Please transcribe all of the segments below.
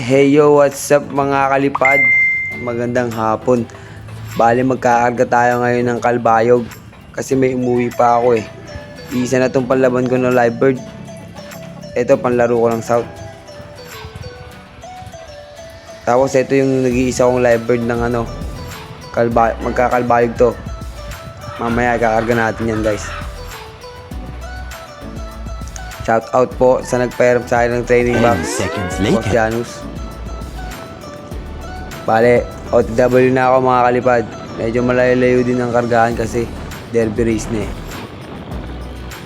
Hey yo, what's up mga kalipad? Magandang hapon. Bali magkakarga tayo ngayon ng kalbayog kasi may umuwi pa ako eh. Isa na tong panlaban ko ng live bird. Ito panlaro ko ng south. Tapos ito yung nag-iisa kong live bird ng magkakalbayog to. Mamaya kakarga natin yan guys. Shout out po sa nagpairam sa akin ng training box. Boss Janus. Bale, OTW na ako mga kalipad. Medyo malayo-layo din ang kargahan kasi derby race na eh.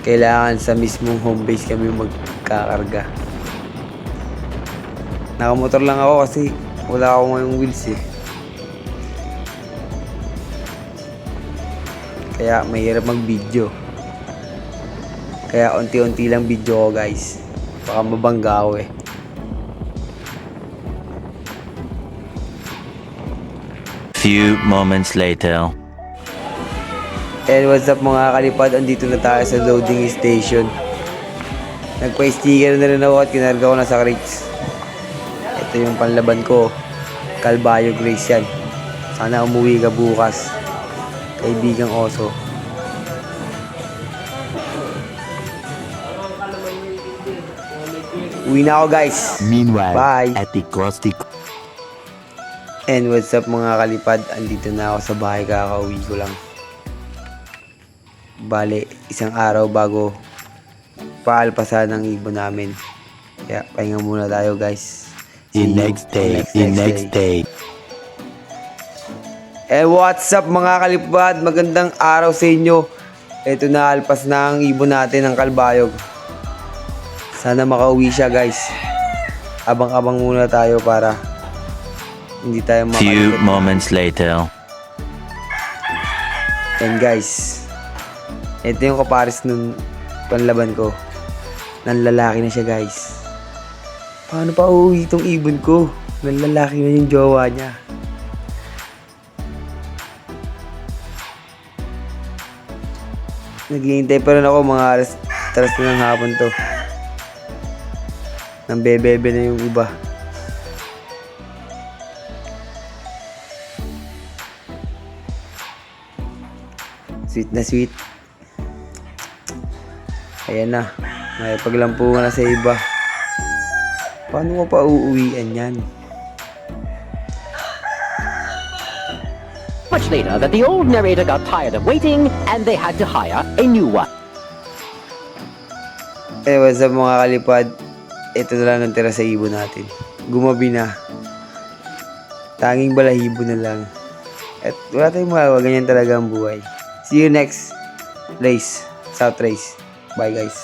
Kailangan sa mismong home base kami magkakarga. Nakamotor lang ako kasi wala akong ngayong wheels eh. Kaya mahirap mag-video. Kaya unti-unti lang video ko guys. Baka mabangga ako eh. Few moments later. And what's up mga kalipad, andito na tayo sa loading station. Nagpa-sticker na rin ako at kinarga ko na sa crates. Ito yung panlaban ko, Kalbayog race yan. Sana umuwi ka bukas, kaibigang oso. Uwi na ako guys. Meanwhile, bye. at the Krusty. And what's up mga kalipad, andito na ako sa bahay, kakauwi ko lang. Bale, isang araw bago paalpasan ng ibon namin. Kaya pahinga muna tayo guys. The next day. And what's up mga kalipad, magandang araw sa inyo. Ito na, alpas na ang ibon natin ng kalbayog. Sana makauwi siya guys. Abang-abang muna tayo para hindi tayo makalimutan. Few moments later. And guys, ito yung kapares nung panlaban ko. Nanlalaki na siya guys. Paano pa uuwi itong ibon ko? Nanlalaki na yung jowa niya. Naghihintay pa rin ako mga alas na ng hapon to. Nang bebebe na yung iba. Sweet na sweet. Ayan na. May paglampungan na sa iba. Paano ko pa uuwian yan? Much later that the old narrator got tired of waiting and they had to hire a new one. Eh, what's up mga kalipad? Ito na lang ang tira sa ibon natin. Gumabi na. Tanging balahibo na lang. At wala tayong magawa. Ganyan talaga ang buhay. See you next race. South race. Bye guys.